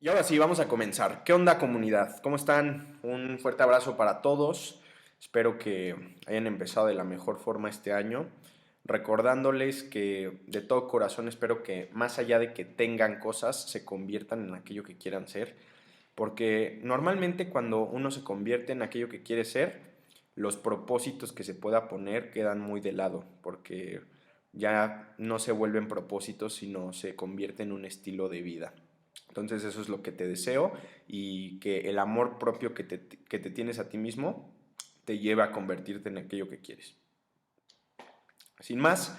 Y ahora sí, vamos a comenzar. ¿Qué onda, comunidad? ¿Cómo están? Un fuerte abrazo para todos. Espero que hayan empezado de la mejor forma este año. Recordándoles que de todo corazón espero que más allá de que tengan cosas, se conviertan en aquello que quieran ser. Porque normalmente cuando uno se convierte en aquello que quiere ser, los propósitos que se pueda poner quedan muy de lado. Porque ya no se vuelven propósitos, sino se convierte en un estilo de vida. Entonces eso es lo que te deseo y que el amor propio que te tienes a ti mismo te lleve a convertirte en aquello que quieres. Sin más,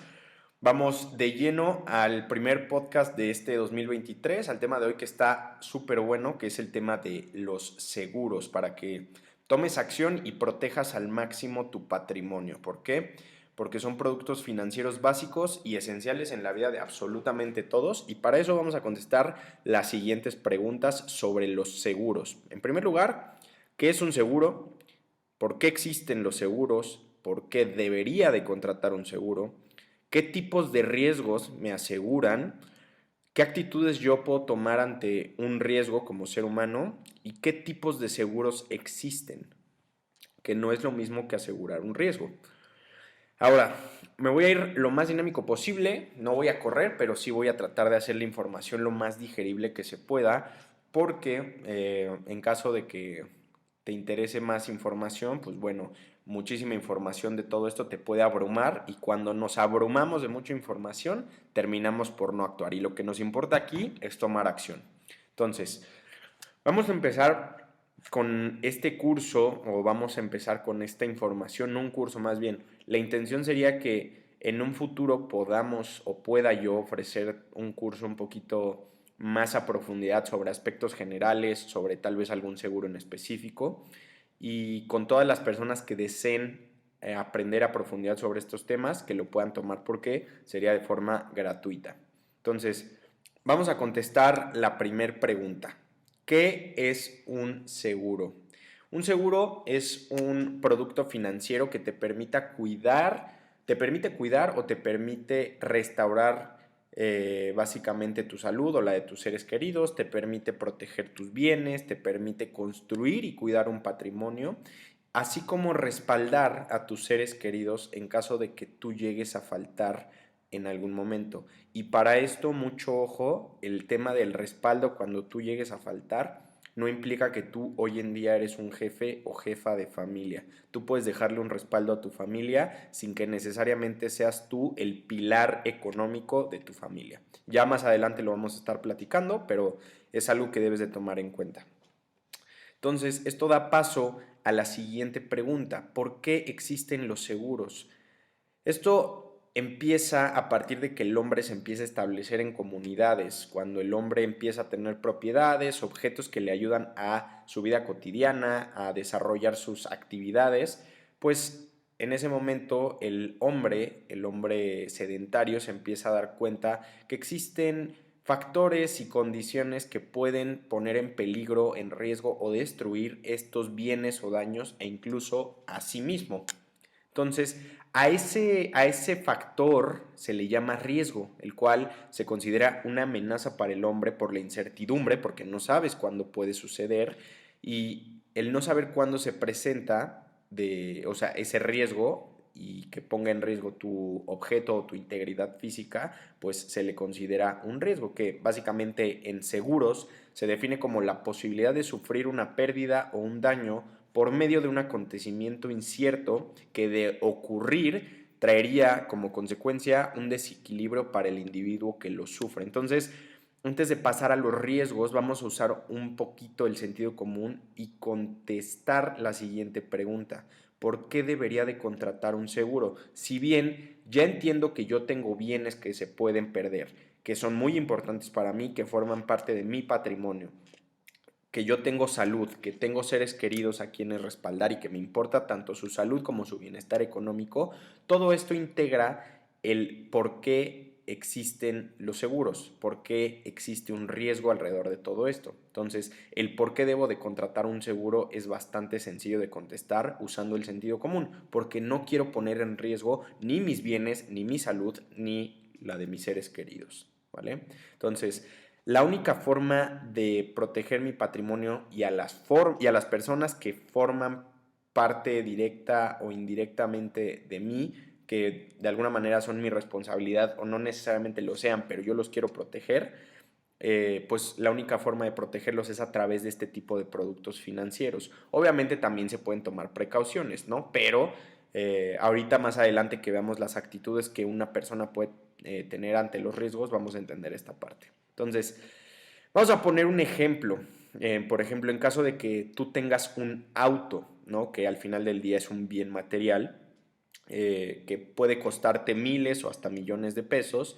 vamos de lleno al primer podcast de este 2023, al tema de hoy que está súper bueno, que es el tema de los seguros, para que tomes acción y protejas al máximo tu patrimonio. ¿Por qué? Porque son productos financieros básicos y esenciales en la vida de absolutamente todos, y para eso vamos a contestar las siguientes preguntas sobre los seguros. En primer lugar, ¿qué es un seguro? ¿Por qué existen los seguros? ¿Por qué debería de contratar un seguro? ¿Qué tipos de riesgos me aseguran? ¿Qué actitudes yo puedo tomar ante un riesgo como ser humano? ¿Y qué tipos de seguros existen? Que no es lo mismo que asegurar un riesgo. Ahora, me voy a ir lo más dinámico posible, no voy a correr, pero sí voy a tratar de hacer la información lo más digerible que se pueda, porque en caso de que te interese más información, pues bueno, muchísima información de todo esto te puede abrumar, y cuando nos abrumamos de mucha información, terminamos por no actuar, y lo que nos importa aquí es tomar acción. Entonces, vamos a empezar con este curso, o vamos a empezar con esta información, no un curso más bien. La intención sería que en un futuro podamos o pueda yo ofrecer un curso un poquito más a profundidad sobre aspectos generales, sobre tal vez algún seguro en específico, y con todas las personas que deseen aprender a profundidad sobre estos temas, que lo puedan tomar, porque sería de forma gratuita. Entonces, vamos a contestar la primera pregunta. ¿Qué es un seguro? Un seguro es un producto financiero que te permite cuidar o te permite restaurar básicamente tu salud o la de tus seres queridos, te permite proteger tus bienes, te permite construir y cuidar un patrimonio, así como respaldar a tus seres queridos en caso de que tú llegues a faltar en algún momento. Y para esto, mucho ojo, el tema del respaldo cuando tú llegues a faltar no implica que tú hoy en día eres un jefe o jefa de familia. Tú puedes dejarle un respaldo a tu familia sin que necesariamente seas tú el pilar económico de tu familia. Ya más adelante lo vamos a estar platicando, pero es algo que debes de tomar en cuenta. Entonces, esto da paso a la siguiente pregunta. ¿Por qué existen los seguros? Esto empieza a partir de que el hombre se empieza a establecer en comunidades, cuando el hombre empieza a tener propiedades, objetos que le ayudan a su vida cotidiana, a desarrollar sus actividades, pues en ese momento el hombre sedentario, se empieza a dar cuenta que existen factores y condiciones que pueden poner en peligro, en riesgo o destruir estos bienes o daños, e incluso a sí mismo. Entonces, a ese factor se le llama riesgo, el cual se considera una amenaza para el hombre por la incertidumbre, porque no sabes cuándo puede suceder, y el no saber cuándo se presenta, o sea, ese riesgo y que ponga en riesgo tu objeto o tu integridad física, pues se le considera un riesgo, que básicamente en seguros se define como la posibilidad de sufrir una pérdida o un daño por medio de un acontecimiento incierto que, de ocurrir, traería como consecuencia un desequilibrio para el individuo que lo sufre. Entonces, antes de pasar a los riesgos, vamos a usar un poquito el sentido común y contestar la siguiente pregunta. ¿Por qué debería de contratar un seguro? Si bien ya entiendo que yo tengo bienes que se pueden perder, que son muy importantes para mí, que forman parte de mi patrimonio, que yo tengo salud, que tengo seres queridos a quienes respaldar y que me importa tanto su salud como su bienestar económico, todo esto integra el por qué existen los seguros, por qué existe un riesgo alrededor de todo esto. Entonces, el por qué debo de contratar un seguro es bastante sencillo de contestar usando el sentido común, porque no quiero poner en riesgo ni mis bienes, ni mi salud, ni la de mis seres queridos, ¿vale? Entonces, La única forma de proteger mi patrimonio y a las personas que forman parte directa o indirectamente de mí, que de alguna manera son mi responsabilidad o no necesariamente lo sean, pero yo los quiero proteger, pues la única forma de protegerlos es a través de este tipo de productos financieros. Obviamente también se pueden tomar precauciones, ¿no? Pero ahorita más adelante que veamos las actitudes que una persona puede tener ante los riesgos, vamos a entender esta parte. Entonces, vamos a poner un ejemplo. Por ejemplo, en caso de que tú tengas un auto, ¿no? Que al final del día es un bien material, que puede costarte miles o hasta millones de pesos,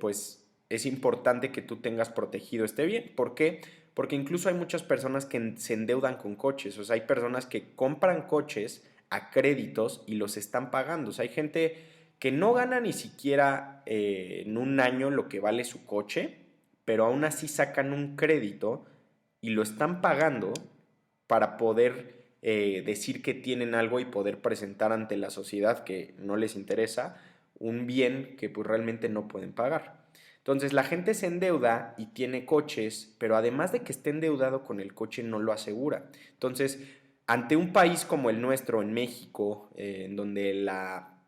pues es importante que tú tengas protegido este bien. ¿Por qué? Porque incluso hay muchas personas que se endeudan con coches. O sea, hay personas que compran coches a créditos y los están pagando. O sea, hay gente que no gana ni siquiera en un año lo que vale su coche, pero aún así sacan un crédito y lo están pagando para poder decir que tienen algo y poder presentar ante la sociedad que no les interesa un bien que pues realmente no pueden pagar. Entonces la gente se endeuda y tiene coches, pero además de que esté endeudado con el coche no lo asegura. Entonces, ante un país como el nuestro, en México, en donde la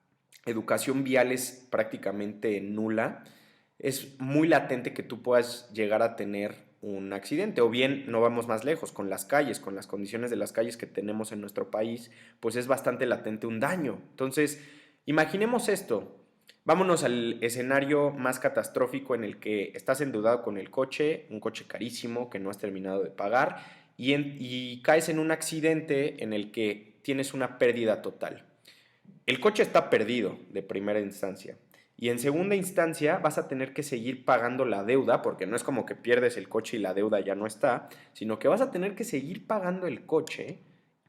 educación vial es prácticamente nula, es muy latente que tú puedas llegar a tener un accidente. O bien, no vamos más lejos, con las calles, con las condiciones de las calles que tenemos en nuestro país, pues es bastante latente un daño. Entonces, imaginemos esto. Vámonos al escenario más catastrófico en el que estás endeudado con el coche, un coche carísimo que no has terminado de pagar y caes en un accidente en el que tienes una pérdida total. El coche está perdido de primera instancia. Y en segunda instancia vas a tener que seguir pagando la deuda, porque no es como que pierdes el coche y la deuda ya no está, sino que vas a tener que seguir pagando el coche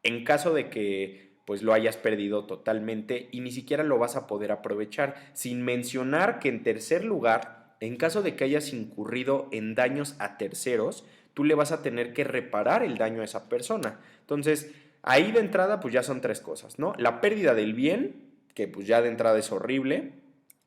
en caso de que pues lo hayas perdido totalmente y ni siquiera lo vas a poder aprovechar, sin mencionar que en tercer lugar, en caso de que hayas incurrido en daños a terceros, tú le vas a tener que reparar el daño a esa persona. Entonces, ahí de entrada pues ya son tres cosas, ¿no? La pérdida del bien, que pues ya de entrada es horrible.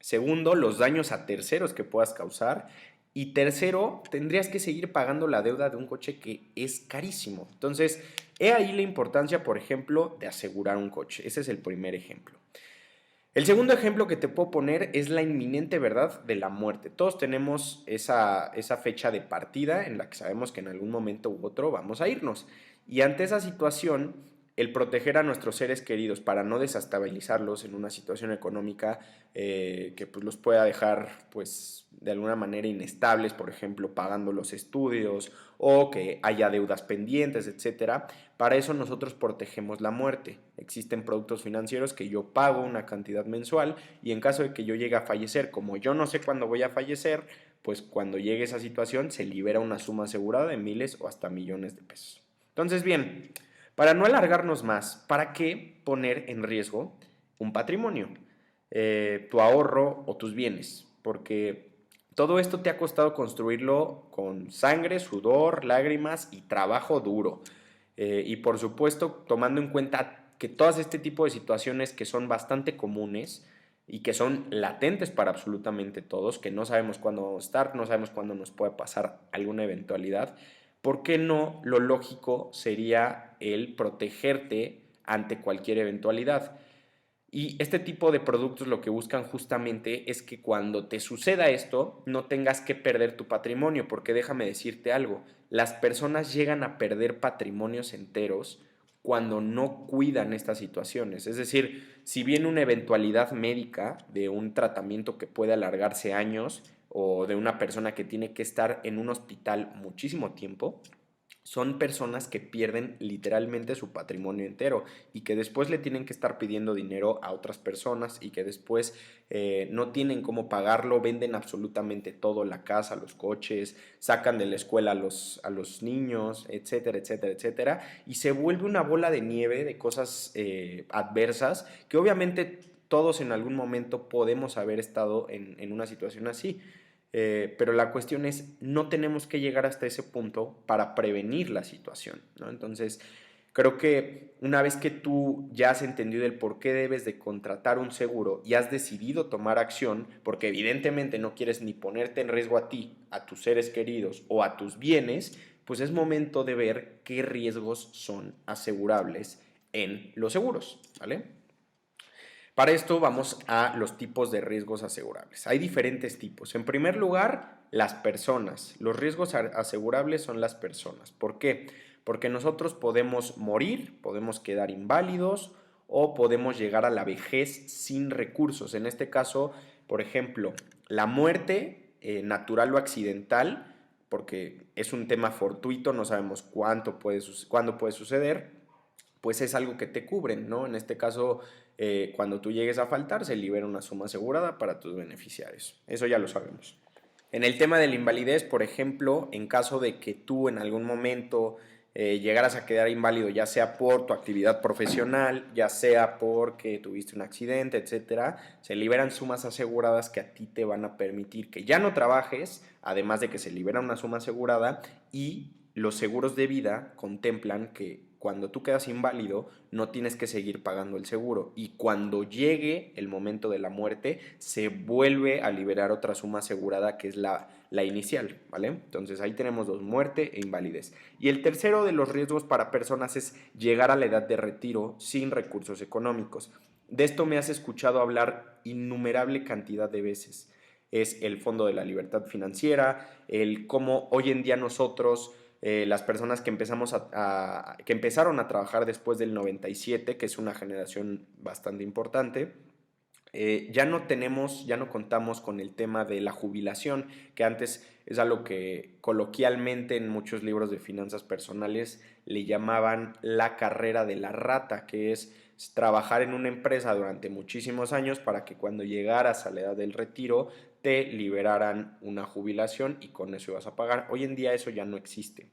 Segundo, los daños a terceros que puedas causar. Y tercero, tendrías que seguir pagando la deuda de un coche que es carísimo. Entonces, he ahí la importancia, por ejemplo, de asegurar un coche. Ese es el primer ejemplo. El segundo ejemplo que te puedo poner es la inminente verdad de la muerte. Todos tenemos esa fecha de partida en la que sabemos que en algún momento u otro vamos a irnos. Y ante esa situación, el proteger a nuestros seres queridos para no desestabilizarlos en una situación económica que pues, los pueda dejar pues, de alguna manera inestables, por ejemplo, pagando los estudios o que haya deudas pendientes, etcétera. Para eso nosotros protegemos la muerte. Existen productos financieros que yo pago una cantidad mensual y en caso de que yo llegue a fallecer, como yo no sé cuándo voy a fallecer, pues cuando llegue esa situación se libera una suma asegurada de miles o hasta millones de pesos. Entonces, bien, para no alargarnos más, ¿para qué poner en riesgo un patrimonio? Tu ahorro o tus bienes, porque todo esto te ha costado construirlo con sangre, sudor, lágrimas y trabajo duro. Y por supuesto, tomando en cuenta que todas este tipo de situaciones que son bastante comunes y que son latentes para absolutamente todos, que no sabemos cuándo vamos a estar, no sabemos cuándo nos puede pasar alguna eventualidad, ¿por qué no lo lógico sería el protegerte ante cualquier eventualidad? Y este tipo de productos lo que buscan justamente es que cuando te suceda esto no tengas que perder tu patrimonio, porque déjame decirte algo, las personas llegan a perder patrimonios enteros cuando no cuidan estas situaciones. Es decir, si viene una eventualidad médica de un tratamiento que puede alargarse años o de una persona que tiene que estar en un hospital muchísimo tiempo, son personas que pierden literalmente su patrimonio entero y que después le tienen que estar pidiendo dinero a otras personas y que después no tienen cómo pagarlo, venden absolutamente todo, la casa, los coches, sacan de la escuela a los niños, etcétera, etcétera, etcétera, y se vuelve una bola de nieve de cosas adversas que obviamente todos en algún momento podemos haber estado en una situación así. Pero la cuestión es, no tenemos que llegar hasta ese punto para prevenir la situación, ¿no? Entonces, Creo que una vez que tú ya has entendido el por qué debes de contratar un seguro y has decidido tomar acción, porque evidentemente no quieres ni ponerte en riesgo a ti, a tus seres queridos o a tus bienes, pues es momento de ver qué riesgos son asegurables en los seguros, ¿vale? Para esto vamos a los tipos de riesgos asegurables. Hay diferentes tipos. En primer lugar, las personas. Los riesgos asegurables son las personas. ¿Por qué? Porque nosotros podemos morir, podemos quedar inválidos o podemos llegar a la vejez sin recursos. En este caso, por ejemplo, la muerte natural o accidental, porque es un tema fortuito, no sabemos cuándo puede suceder, pues es algo que te cubren, ¿no? En este caso, cuando tú llegues a faltar, se libera una suma asegurada para tus beneficiarios. Eso ya lo sabemos. En el tema de la invalidez, por ejemplo, en caso de que tú en algún momento llegaras a quedar inválido, ya sea por tu actividad profesional, ya sea porque tuviste un accidente, etcétera, se liberan sumas aseguradas que a ti te van a permitir que ya no trabajes, además de que se libera una suma asegurada, y los seguros de vida contemplan que cuando tú quedas inválido no tienes que seguir pagando el seguro, y cuando llegue el momento de la muerte se vuelve a liberar otra suma asegurada que es la inicial, ¿vale? Entonces ahí tenemos dos, muerte e invalidez. Y el tercero de los riesgos para personas es llegar a la edad de retiro sin recursos económicos. De esto me has escuchado hablar innumerable cantidad de veces. Es el Fondo de la Libertad Financiera, el cómo hoy en día nosotros, las personas que que empezaron a trabajar después del 97, que es una generación bastante importante, ya no contamos con el tema de la jubilación, que antes es algo que coloquialmente en muchos libros de finanzas personales le llamaban la carrera de la rata, que es trabajar en una empresa durante muchísimos años para que cuando llegaras a la edad del retiro te liberaran una jubilación y con eso ibas a pagar. Hoy en día eso ya no existe.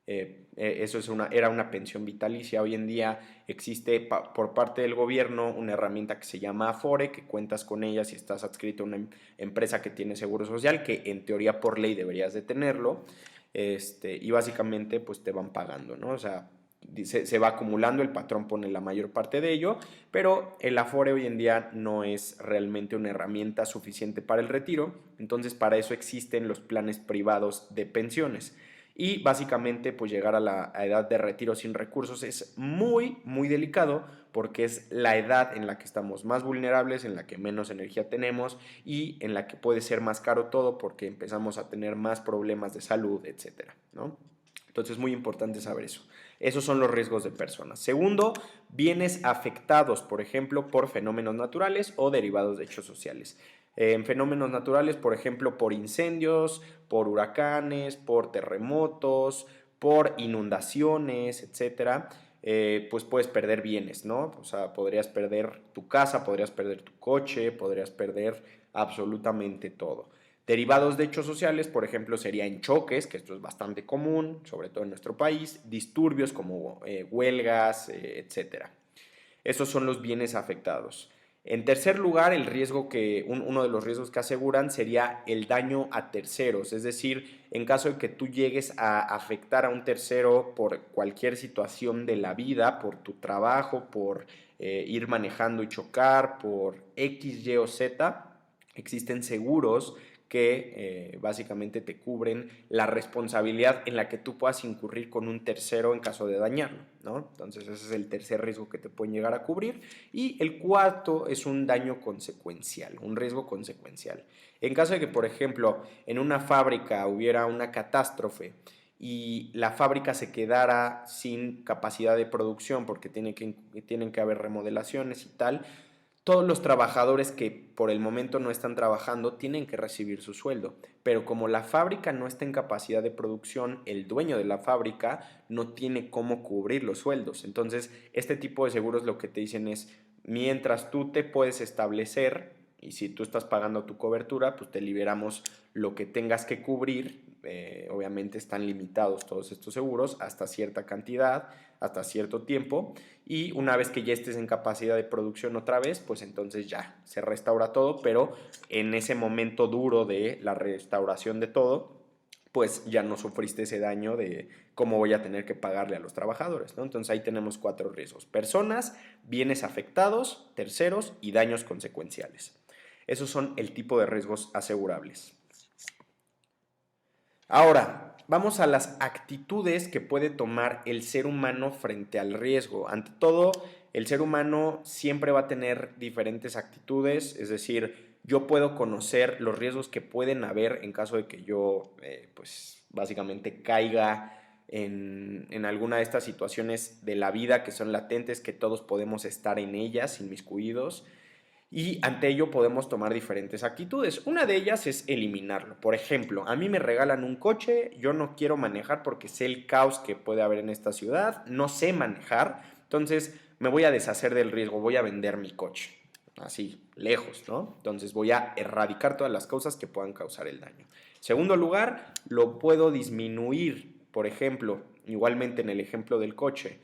Era una pensión vitalicia. Hoy en día existe por parte del gobierno una herramienta que se llama Afore, que cuentas con ella si estás adscrito a una empresa que tiene seguro social, que en teoría por ley deberías de tenerlo, y básicamente pues te van pagando, ¿no? O sea, se va acumulando, el patrón pone la mayor parte de ello, pero el Afore hoy en día no es realmente una herramienta suficiente para el retiro, entonces para eso existen los planes privados de pensiones. Y básicamente pues llegar a la edad de retiro sin recursos es muy, muy delicado porque es la edad en la que estamos más vulnerables, en la que menos energía tenemos y en la que puede ser más caro todo porque empezamos a tener más problemas de salud, etcétera, ¿no? Entonces es muy importante saber eso. Esos son los riesgos de personas. Segundo, bienes afectados, por ejemplo, por fenómenos naturales o derivados de hechos sociales. En fenómenos naturales, por ejemplo, por incendios, por huracanes, por terremotos, por inundaciones, etcétera, pues puedes perder bienes, ¿no? O sea, podrías perder tu casa, podrías perder tu coche, podrías perder absolutamente todo. Derivados de hechos sociales, por ejemplo, serían choques, que esto es bastante común, sobre todo en nuestro país, disturbios como huelgas, etcétera. Esos son los bienes afectados. En tercer lugar, uno de los riesgos que aseguran sería el daño a terceros, es decir, en caso de que tú llegues a afectar a un tercero por cualquier situación de la vida, por tu trabajo, por ir manejando y chocar, por X, Y o Z, existen seguros que básicamente te cubren la responsabilidad en la que tú puedas incurrir con un tercero en caso de dañarlo, ¿no? Entonces ese es el tercer riesgo que te pueden llegar a cubrir. Y el cuarto es un daño consecuencial, un riesgo consecuencial. En caso de que, por ejemplo, en una fábrica hubiera una catástrofe y la fábrica se quedara sin capacidad de producción porque tienen que haber remodelaciones y tal, todos los trabajadores que por el momento no están trabajando tienen que recibir su sueldo, pero como la fábrica no está en capacidad de producción, el dueño de la fábrica no tiene cómo cubrir los sueldos. Entonces, este tipo de seguros lo que te dicen es, mientras tú te puedes establecer y si tú estás pagando tu cobertura, pues te liberamos lo que tengas que cubrir. Obviamente están limitados todos estos seguros hasta cierta cantidad, hasta cierto tiempo, y una vez que ya estés en capacidad de producción otra vez, pues entonces ya se restaura todo, pero en ese momento duro de la restauración de todo, pues ya no sufriste ese daño de cómo voy a tener que pagarle a los trabajadores, ¿no? Entonces ahí tenemos 4 riesgos: personas, bienes afectados, terceros y daños consecuenciales. Esos son el tipo de riesgos asegurables. Ahora, vamos a las actitudes que puede tomar el ser humano frente al riesgo. Ante todo, el ser humano siempre va a tener diferentes actitudes, es decir, yo puedo conocer los riesgos que pueden haber en caso de que yo, pues, básicamente caiga en alguna de estas situaciones de la vida que son latentes, que todos podemos estar en ellas, inmiscuidos. Y ante ello podemos tomar diferentes actitudes. Una de ellas es eliminarlo. Por ejemplo, a mí me regalan un coche, yo no quiero manejar porque sé el caos que puede haber en esta ciudad, no sé manejar, entonces me voy a deshacer del riesgo, voy a vender mi coche. Así, lejos, ¿no? Entonces voy a erradicar todas las causas que puedan causar el daño. Segundo lugar, lo puedo disminuir. Por ejemplo, igualmente en el ejemplo del coche.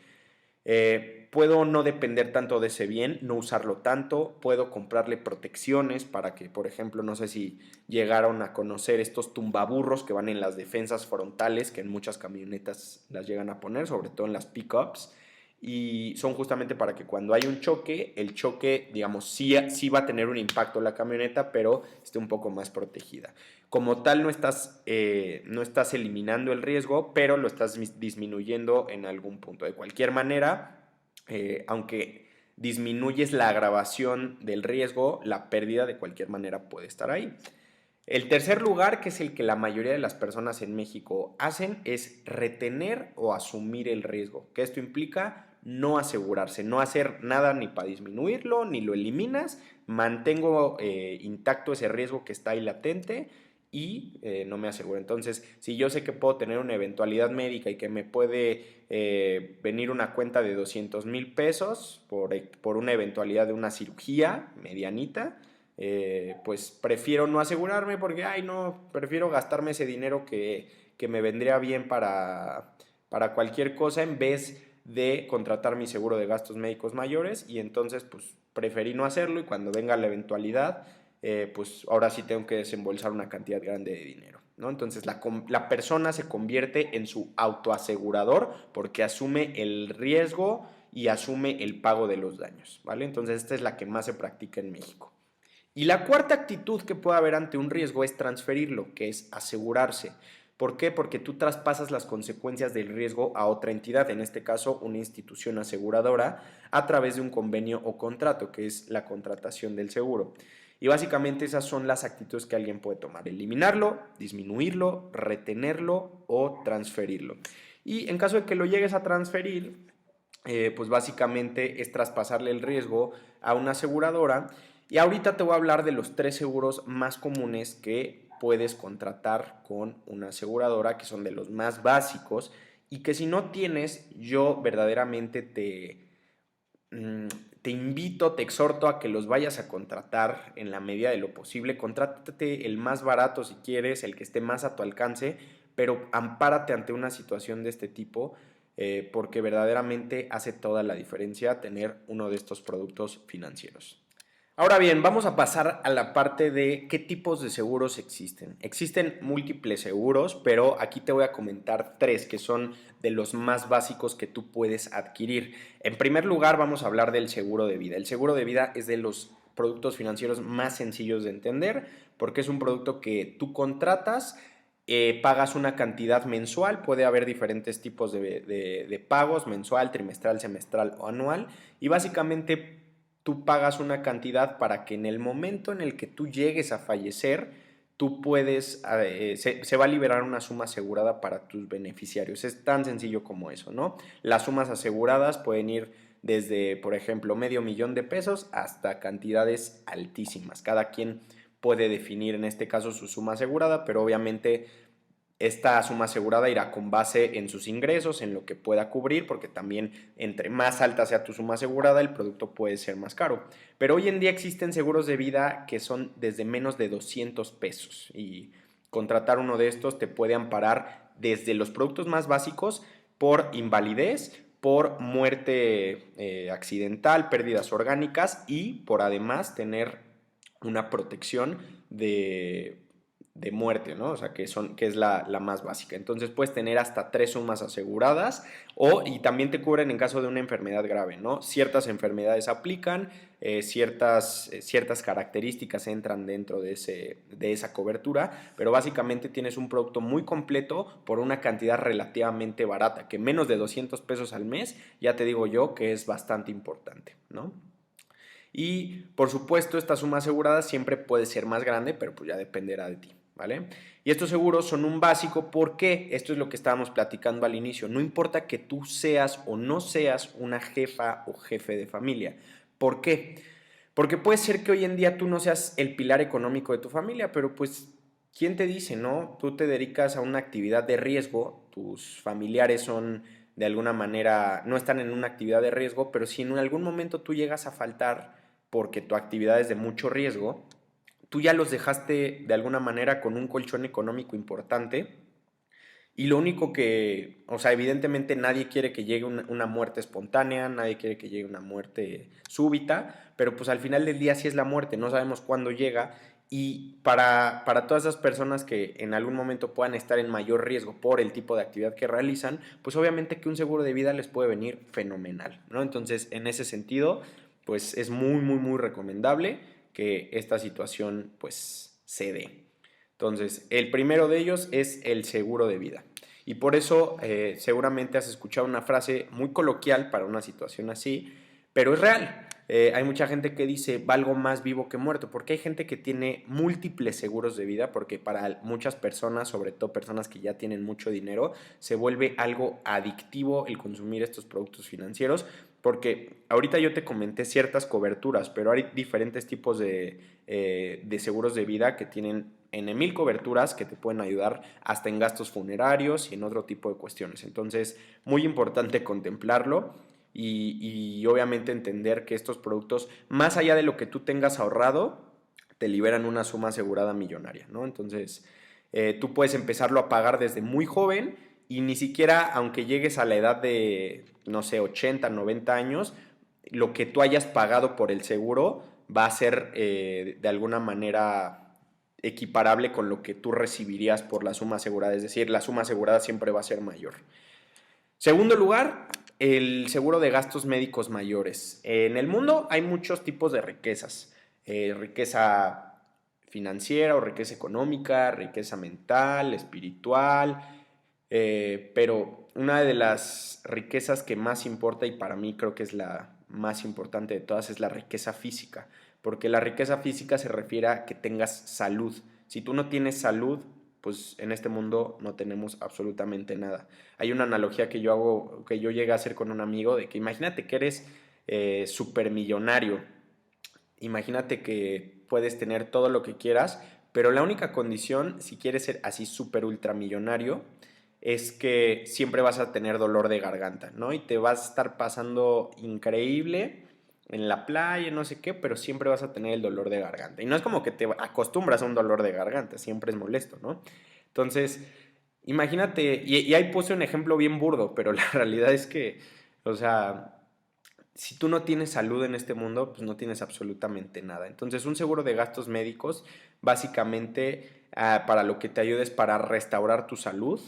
Puedo no depender tanto de ese bien, no usarlo tanto, puedo comprarle protecciones para que, por ejemplo, no sé si llegaron a conocer estos tumbaburros que van en las defensas frontales, que en muchas camionetas las llegan a poner, sobre todo en las pickups, y son justamente para que cuando hay un choque, el choque, digamos, sí va a tener un impacto en la camioneta, pero esté un poco más protegida. Como tal, no estás eliminando el riesgo, pero lo estás disminuyendo en algún punto. De cualquier manera, aunque disminuyes la agravación del riesgo, la pérdida de cualquier manera puede estar ahí. El tercer lugar, que es el que la mayoría de las personas en México hacen, es retener o asumir el riesgo. Que esto implica no asegurarse, no hacer nada ni para disminuirlo, ni lo eliminas, mantengo intacto ese riesgo que está ahí latente y no me aseguro. Entonces, si yo sé que puedo tener una eventualidad médica y que me puede venir una cuenta de 200,000 pesos por una eventualidad de una cirugía medianita, pues prefiero no asegurarme porque, ay no, prefiero gastarme ese dinero que me vendría bien para cualquier cosa en vez de contratar mi seguro de gastos médicos mayores, y entonces pues preferí no hacerlo, y cuando venga la eventualidad, pues ahora sí tengo que desembolsar una cantidad grande de dinero, ¿no? Entonces la persona se convierte en su autoasegurador porque asume el riesgo y asume el pago de los daños, ¿vale? Entonces esta es la que más se practica en México. Y la cuarta actitud que puede haber ante un riesgo es transferirlo, que es asegurarse. ¿Por qué? Porque tú traspasas las consecuencias del riesgo a otra entidad, en este caso una institución aseguradora, a través de un convenio o contrato, que es la contratación del seguro. Y básicamente esas son las actitudes que alguien puede tomar: eliminarlo, disminuirlo, retenerlo o transferirlo. Y en caso de que lo llegues a transferir, pues básicamente es traspasarle el riesgo a una aseguradora. Y ahorita te voy a hablar de los 3 seguros más comunes que puedes contratar con una aseguradora, que son de los más básicos y que si no tienes, yo verdaderamente te invito, te exhorto a que los vayas a contratar en la medida de lo posible. Contrátate el más barato si quieres, el que esté más a tu alcance, pero ampárate ante una situación de este tipo, porque verdaderamente hace toda la diferencia tener uno de estos productos financieros. Ahora bien, vamos a pasar a la parte de qué tipos de seguros existen. Existen múltiples seguros, pero aquí te voy a comentar 3 que son de los más básicos que tú puedes adquirir. En primer lugar, vamos a hablar del seguro de vida. El seguro de vida es de los productos financieros más sencillos de entender porque es un producto que tú contratas, pagas una cantidad mensual, puede haber diferentes tipos de pagos: mensual, trimestral, semestral o anual, y básicamente tú pagas una cantidad para que en el momento en el que tú llegues a fallecer, tú puedes, se va a liberar una suma asegurada para tus beneficiarios. Es tan sencillo como eso, ¿no? Las sumas aseguradas pueden ir desde, por ejemplo, $500,000 hasta cantidades altísimas. Cada quien puede definir en este caso su suma asegurada, pero obviamente esta suma asegurada irá con base en sus ingresos, en lo que pueda cubrir, porque también entre más alta sea tu suma asegurada, el producto puede ser más caro. Pero hoy en día existen seguros de vida que son desde menos de 200 pesos, y contratar uno de estos te puede amparar desde los productos más básicos por invalidez, por muerte accidental, pérdidas orgánicas, y por además tener una protección de muerte, ¿no? O sea, que es la más básica. Entonces puedes tener hasta 3 sumas aseguradas y también te cubren en caso de una enfermedad grave, ¿no? Ciertas enfermedades aplican, ciertas características entran dentro de esa cobertura, pero básicamente tienes un producto muy completo por una cantidad relativamente barata, que menos de 200 pesos al mes, ya te digo yo que es bastante importante, ¿no? Y por supuesto, esta suma asegurada siempre puede ser más grande, pero pues ya dependerá de ti, ¿vale? Y estos seguros son un básico porque esto es lo que estábamos platicando al inicio. No importa que tú seas o no seas una jefa o jefe de familia. ¿Por qué? Porque puede ser que hoy en día tú no seas el pilar económico de tu familia, pero pues, ¿quién te dice, no? Tú te dedicas a una actividad de riesgo, tus familiares son de alguna manera, no están en una actividad de riesgo, pero si en algún momento tú llegas a faltar porque tu actividad es de mucho riesgo, tú ya los dejaste de alguna manera con un colchón económico importante y lo único que, o sea, evidentemente nadie quiere que llegue una muerte espontánea, nadie quiere que llegue una muerte súbita, pero pues al final del día sí es la muerte, no sabemos cuándo llega y para todas esas personas que en algún momento puedan estar en mayor riesgo por el tipo de actividad que realizan, pues obviamente que un seguro de vida les puede venir fenomenal, ¿no? Entonces, en ese sentido, pues es muy, muy, muy recomendable que esta situación pues se dé. Entonces, el primero de ellos es el seguro de vida. Y por eso seguramente has escuchado una frase muy coloquial para una situación así, pero es real. Hay mucha gente que dice, valgo más vivo que muerto, porque hay gente que tiene múltiples seguros de vida, porque para muchas personas, sobre todo personas que ya tienen mucho dinero, se vuelve algo adictivo el consumir estos productos financieros, porque ahorita yo te comenté ciertas coberturas, pero hay diferentes tipos de seguros de vida que tienen en 1000 coberturas que te pueden ayudar hasta en gastos funerarios y en otro tipo de cuestiones. Entonces, muy importante contemplarlo y obviamente entender que estos productos, más allá de lo que tú tengas ahorrado, te liberan una suma asegurada millonaria, ¿no? Entonces, tú puedes empezarlo a pagar desde muy joven y ni siquiera, aunque llegues a la edad de, no sé, 80, 90 años, lo que tú hayas pagado por el seguro va a ser de alguna manera equiparable con lo que tú recibirías por la suma asegurada, es decir, la suma asegurada siempre va a ser mayor. Segundo lugar, el seguro de gastos médicos mayores. En el mundo hay muchos tipos de riquezas. Riqueza financiera o riqueza económica, riqueza mental, espiritual, pero una de las riquezas que más importa y para mí creo que es la más importante de todas es la riqueza física, porque la riqueza física se refiere a que tengas salud. Si tú no tienes salud, pues en este mundo no tenemos absolutamente nada. Hay una analogía que yo hago, que yo llegué a hacer con un amigo, de que imagínate que eres supermillonario, imagínate que puedes tener todo lo que quieras, pero la única condición, si quieres ser así súper ultramillonario, es que siempre vas a tener dolor de garganta, ¿no? Y te vas a estar pasando increíble en la playa, no sé qué, pero siempre vas a tener el dolor de garganta. Y no es como que te acostumbras a un dolor de garganta, siempre es molesto, ¿no? Entonces, imagínate, y ahí puse un ejemplo bien burdo, pero la realidad es que, o sea, si tú no tienes salud en este mundo, pues no tienes absolutamente nada. Entonces, un seguro de gastos médicos, básicamente, para lo que te ayuda es para restaurar tu salud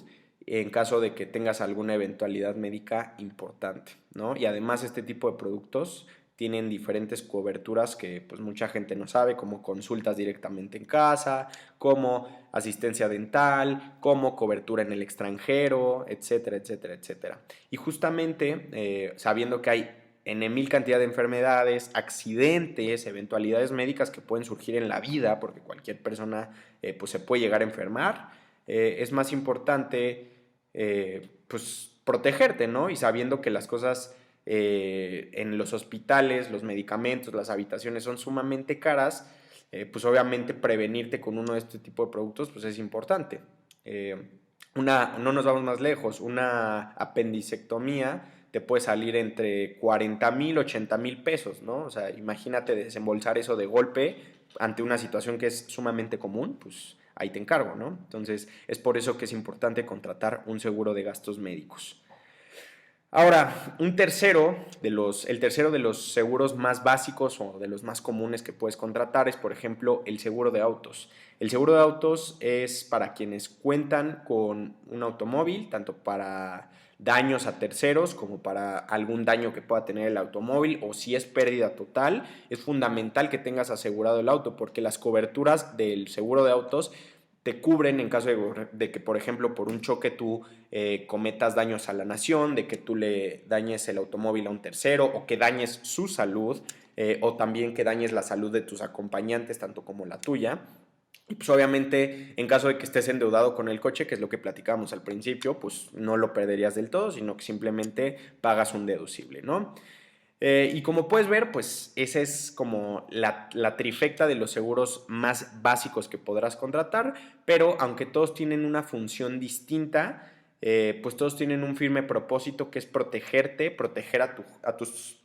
en caso de que tengas alguna eventualidad médica importante, ¿no? Y además, este tipo de productos tienen diferentes coberturas que pues mucha gente no sabe, como consultas directamente en casa, como asistencia dental, como cobertura en el extranjero, etcétera, etcétera, etcétera. Y justamente sabiendo que hay en mil cantidad de enfermedades, accidentes, eventualidades médicas que pueden surgir en la vida, porque cualquier persona pues se puede llegar a enfermar, es más importante pues protegerte, ¿no? Y sabiendo que las cosas en los hospitales, los medicamentos, las habitaciones son sumamente caras, pues obviamente prevenirte con uno de este tipo de productos pues es importante. No nos vamos más lejos, una apendicectomía te puede salir entre 40,000, 80,000 pesos, ¿no? O sea, imagínate desembolsar eso de golpe ante una situación que es sumamente común, pues ahí te encargo, ¿no? Entonces, es por eso que es importante contratar un seguro de gastos médicos. Ahora, el tercero de los seguros más básicos o de los más comunes que puedes contratar es, por ejemplo, el seguro de autos. El seguro de autos es para quienes cuentan con un automóvil, tanto para daños a terceros como para algún daño que pueda tener el automóvil, o si es pérdida total, es fundamental que tengas asegurado el auto porque las coberturas del seguro de autos te cubren en caso de que, por ejemplo, por un choque tú cometas daños a la nación, de que tú le dañes el automóvil a un tercero o que dañes su salud, o también que dañes la salud de tus acompañantes, tanto como la tuya. Y pues obviamente en caso de que estés endeudado con el coche, que es lo que platicábamos al principio, pues no lo perderías del todo, sino que simplemente pagas un deducible, ¿no? Y como puedes ver, pues esa es como la trifecta de los seguros más básicos que podrás contratar, pero aunque todos tienen una función distinta, pues todos tienen un firme propósito que es protegerte, proteger a tus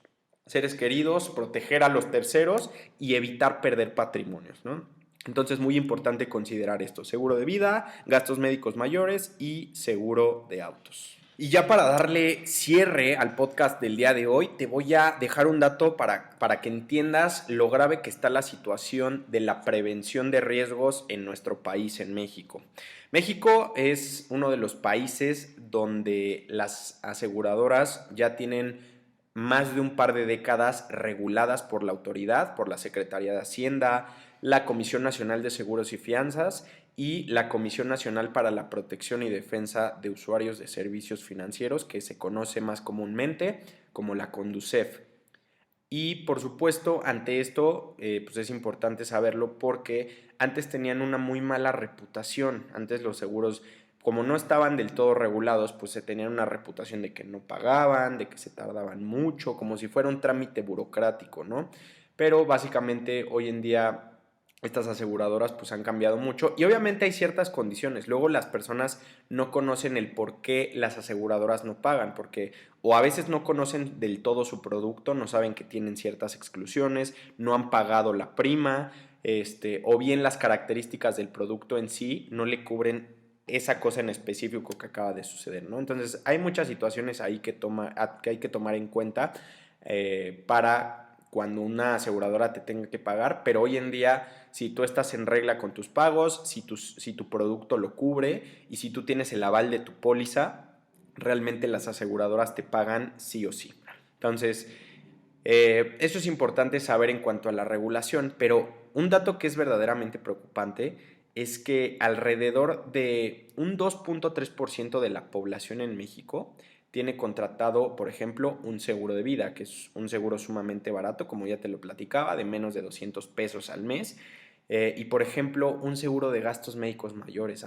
seres queridos, proteger a los terceros y evitar perder patrimonios, ¿no? Entonces, muy importante considerar esto: seguro de vida, gastos médicos mayores y seguro de autos. Y ya para darle cierre al podcast del día de hoy, te voy a dejar un dato para que entiendas lo grave que está la situación de la prevención de riesgos en nuestro país, en México. México es uno de los países donde las aseguradoras ya tienen más de un par de décadas reguladas por la autoridad, por la Secretaría de Hacienda, la Comisión Nacional de Seguros y Fianzas y la Comisión Nacional para la Protección y Defensa de Usuarios de Servicios Financieros, que se conoce más comúnmente como la CONDUCEF. Y por supuesto, ante esto, pues es importante saberlo porque antes tenían una muy mala reputación. Antes los seguros, como no estaban del todo regulados, pues se tenían una reputación de que no pagaban, de que se tardaban mucho, como si fuera un trámite burocrático, ¿no? Pero básicamente hoy en día estas aseguradoras pues han cambiado mucho y obviamente hay ciertas condiciones. Luego las personas no conocen el por qué las aseguradoras no pagan, porque o a veces no conocen del todo su producto, no saben que tienen ciertas exclusiones, no han pagado la prima, o bien las características del producto en sí no le cubren esa cosa en específico que acaba de suceder, ¿no? Entonces hay muchas situaciones ahí que hay que tomar en cuenta para cuando una aseguradora te tenga que pagar, pero hoy en día si tú estás en regla con tus pagos, si tu producto lo cubre y si tú tienes el aval de tu póliza, realmente las aseguradoras te pagan sí o sí. Entonces, eso es importante saber en cuanto a la regulación, pero un dato que es verdaderamente preocupante es que alrededor de un 2.3% de la población en México tiene contratado, por ejemplo, un seguro de vida, que es un seguro sumamente barato, como ya te lo platicaba, de menos de 200 pesos al mes. Y por ejemplo, un seguro de gastos médicos mayores.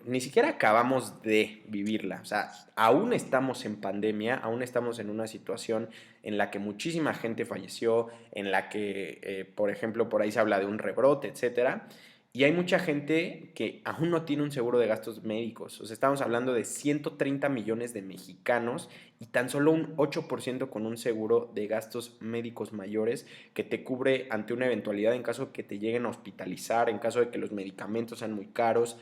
Ni siquiera acabamos de vivirla. O sea, aún estamos en pandemia, aún estamos en una situación en la que muchísima gente falleció, en la que, por ejemplo, por ahí se habla de un rebrote, etcétera. Y hay mucha gente que aún no tiene un seguro de gastos médicos. O sea, estamos hablando de 130 millones de mexicanos y tan solo un 8% con un seguro de gastos médicos mayores que te cubre ante una eventualidad en caso de que te lleguen a hospitalizar, en caso de que los medicamentos sean muy caros.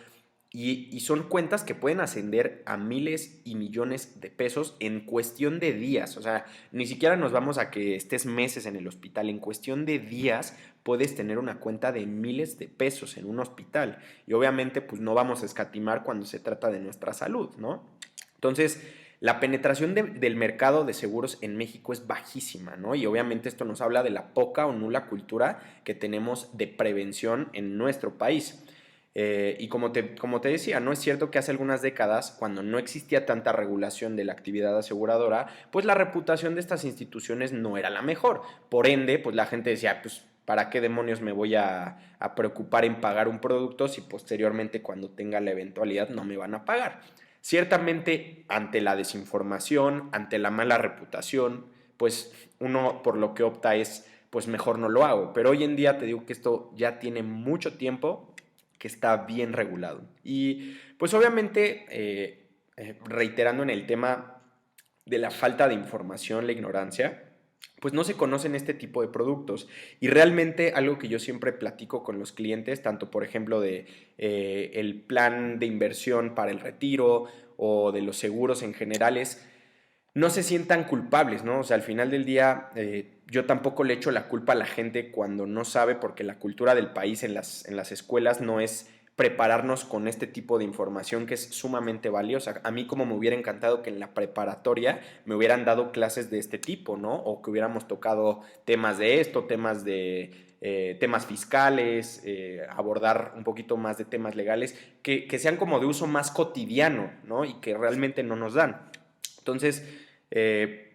Y son cuentas que pueden ascender a miles y millones de pesos en cuestión de días. O sea, ni siquiera nos vamos a que estés meses en el hospital. En cuestión de días puedes tener una cuenta de miles de pesos en un hospital. Y obviamente, pues no vamos a escatimar cuando se trata de nuestra salud, ¿no? Entonces, la penetración del mercado de seguros en México es bajísima, ¿no? Y obviamente esto nos habla de la poca o nula cultura que tenemos de prevención en nuestro país. Y como te decía, no es cierto que hace algunas décadas, cuando no existía tanta regulación de la actividad aseguradora, pues la reputación de estas instituciones no era la mejor. Por ende, pues la gente decía, pues, ¿para qué demonios me voy a preocupar en pagar un producto si posteriormente cuando tenga la eventualidad no me van a pagar? Ciertamente, ante la desinformación, ante la mala reputación, pues uno por lo que opta es, pues mejor no lo hago. Pero hoy en día te digo que esto ya tiene mucho tiempo que está bien regulado. Y pues obviamente, reiterando en el tema de la falta de información, la ignorancia, pues no se conocen este tipo de productos. Y realmente algo que yo siempre platico con los clientes, tanto por ejemplo de el plan de inversión para el retiro o de los seguros en general es no se sientan culpables, ¿no? O sea, al final del día yo tampoco le echo la culpa a la gente cuando no sabe, porque la cultura del país en las escuelas no es prepararnos con este tipo de información que es sumamente valiosa. A mí como me hubiera encantado que en la preparatoria me hubieran dado clases de este tipo, ¿no? O que hubiéramos tocado temas de esto, temas de temas fiscales, abordar un poquito más de temas legales, que sean como de uso más cotidiano, ¿no? Y que realmente no nos dan. Entonces,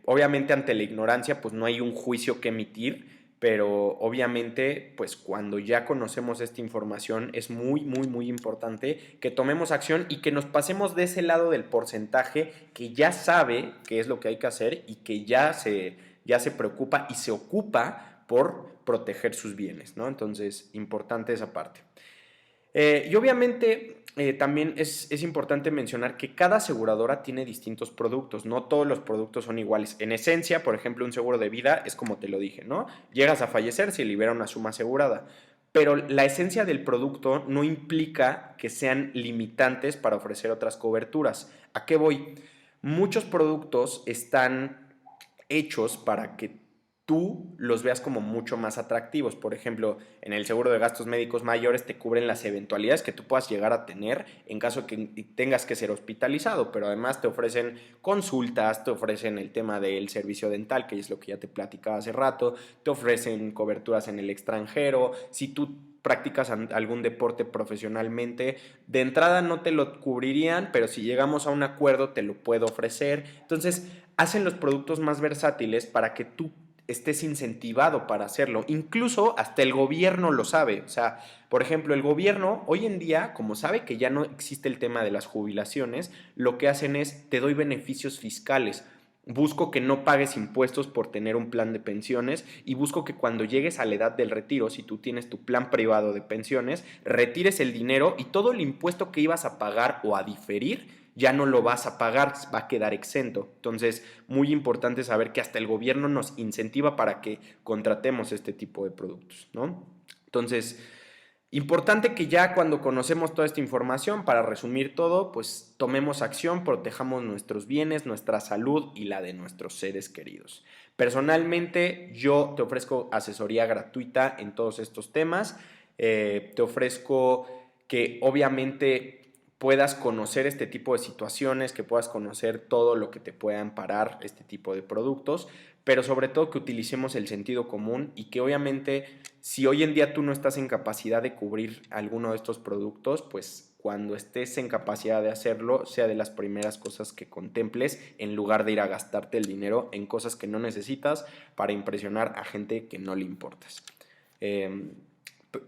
obviamente ante la ignorancia, pues no hay un juicio que emitir, pero obviamente, pues cuando ya conocemos esta información es muy, muy, muy importante que tomemos acción y que nos pasemos de ese lado del porcentaje que ya sabe qué es lo que hay que hacer y que ya se preocupa y se ocupa por proteger sus bienes, ¿no? Entonces, importante esa parte. Y obviamente también es importante mencionar que cada aseguradora tiene distintos productos, no todos los productos son iguales. En esencia, por ejemplo, un seguro de vida es como te lo dije, ¿no? Llegas a fallecer, se libera una suma asegurada, pero la esencia del producto no implica que sean limitantes para ofrecer otras coberturas. ¿A qué voy? Muchos productos están hechos para que tú los veas como mucho más atractivos. Por ejemplo, en el seguro de gastos médicos mayores te cubren las eventualidades que tú puedas llegar a tener en caso de que tengas que ser hospitalizado, pero además te ofrecen consultas, te ofrecen el tema del servicio dental, que es lo que ya te platicaba hace rato, te ofrecen coberturas en el extranjero, si tú practicas algún deporte profesionalmente, de entrada no te lo cubrirían, pero si llegamos a un acuerdo te lo puedo ofrecer. Entonces, hacen los productos más versátiles para que tú estés incentivado para hacerlo. Incluso hasta el gobierno lo sabe. O sea, por ejemplo, el gobierno hoy en día, como sabe que ya no existe el tema de las jubilaciones, lo que hacen es te doy beneficios fiscales. Busco que no pagues impuestos por tener un plan de pensiones y busco que cuando llegues a la edad del retiro, si tú tienes tu plan privado de pensiones, retires el dinero y todo el impuesto que ibas a pagar o a diferir ya no lo vas a pagar, va a quedar exento. Entonces, muy importante saber que hasta el gobierno nos incentiva para que contratemos este tipo de productos, ¿no? Entonces, importante que ya cuando conocemos toda esta información, para resumir todo, pues tomemos acción, protejamos nuestros bienes, nuestra salud y la de nuestros seres queridos. Personalmente, yo te ofrezco asesoría gratuita en todos estos temas. Te ofrezco que obviamente puedas conocer este tipo de situaciones, que puedas conocer todo lo que te pueda amparar este tipo de productos, pero sobre todo que utilicemos el sentido común y que obviamente si hoy en día tú no estás en capacidad de cubrir alguno de estos productos, pues cuando estés en capacidad de hacerlo, sea de las primeras cosas que contemples en lugar de ir a gastarte el dinero en cosas que no necesitas para impresionar a gente que no le importas.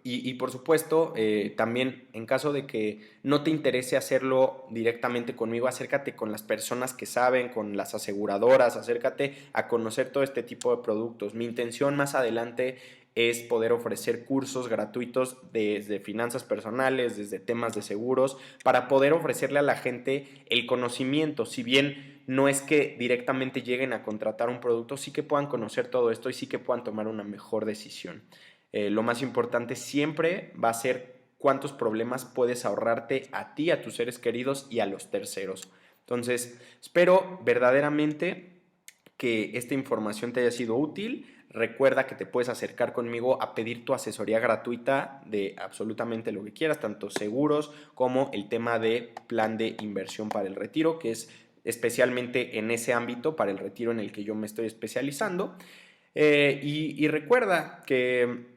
Y por supuesto, también en caso de que no te interese hacerlo directamente conmigo, acércate con las personas que saben, con las aseguradoras, acércate a conocer todo este tipo de productos. Mi intención más adelante es poder ofrecer cursos gratuitos desde finanzas personales, desde temas de seguros, para poder ofrecerle a la gente el conocimiento. Si bien no es que directamente lleguen a contratar un producto, sí que puedan conocer todo esto y sí que puedan tomar una mejor decisión. Lo más importante siempre va a ser cuántos problemas puedes ahorrarte a ti, a tus seres queridos y a los terceros. Entonces, espero verdaderamente que esta información te haya sido útil. Recuerda que te puedes acercar conmigo a pedir tu asesoría gratuita de absolutamente lo que quieras, tanto seguros como el tema de plan de inversión para el retiro, que es especialmente en ese ámbito para el retiro en el que yo me estoy especializando. Y recuerda que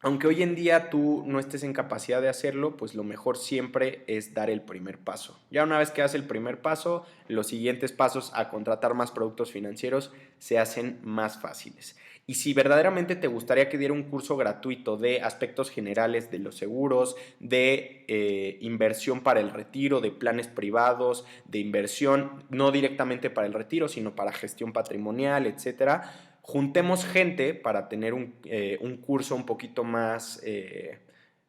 aunque hoy en día tú no estés en capacidad de hacerlo, pues lo mejor siempre es dar el primer paso. Ya una vez que das el primer paso, los siguientes pasos a contratar más productos financieros se hacen más fáciles. Y si verdaderamente te gustaría que diera un curso gratuito de aspectos generales de los seguros, de inversión para el retiro, de planes privados, de inversión no directamente para el retiro, sino para gestión patrimonial, etcétera, juntemos gente para tener un curso un poquito más,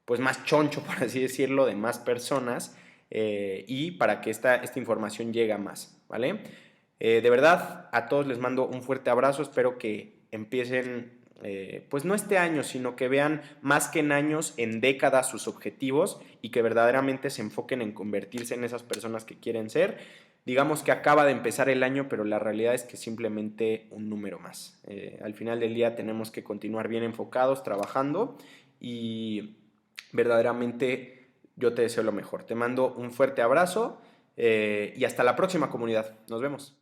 pues más choncho, por así decirlo, de más personas y para que esta información llegue a más, ¿vale? De verdad, a todos les mando un fuerte abrazo, espero que empiecen pues no este año, sino que vean más que en años, en décadas sus objetivos y que verdaderamente se enfoquen en convertirse en esas personas que quieren ser. Digamos que acaba de empezar el año, pero la realidad es que simplemente un número más. Al final del día tenemos que continuar bien enfocados, trabajando y verdaderamente yo te deseo lo mejor. Te mando un fuerte abrazo y hasta la próxima, comunidad. Nos vemos.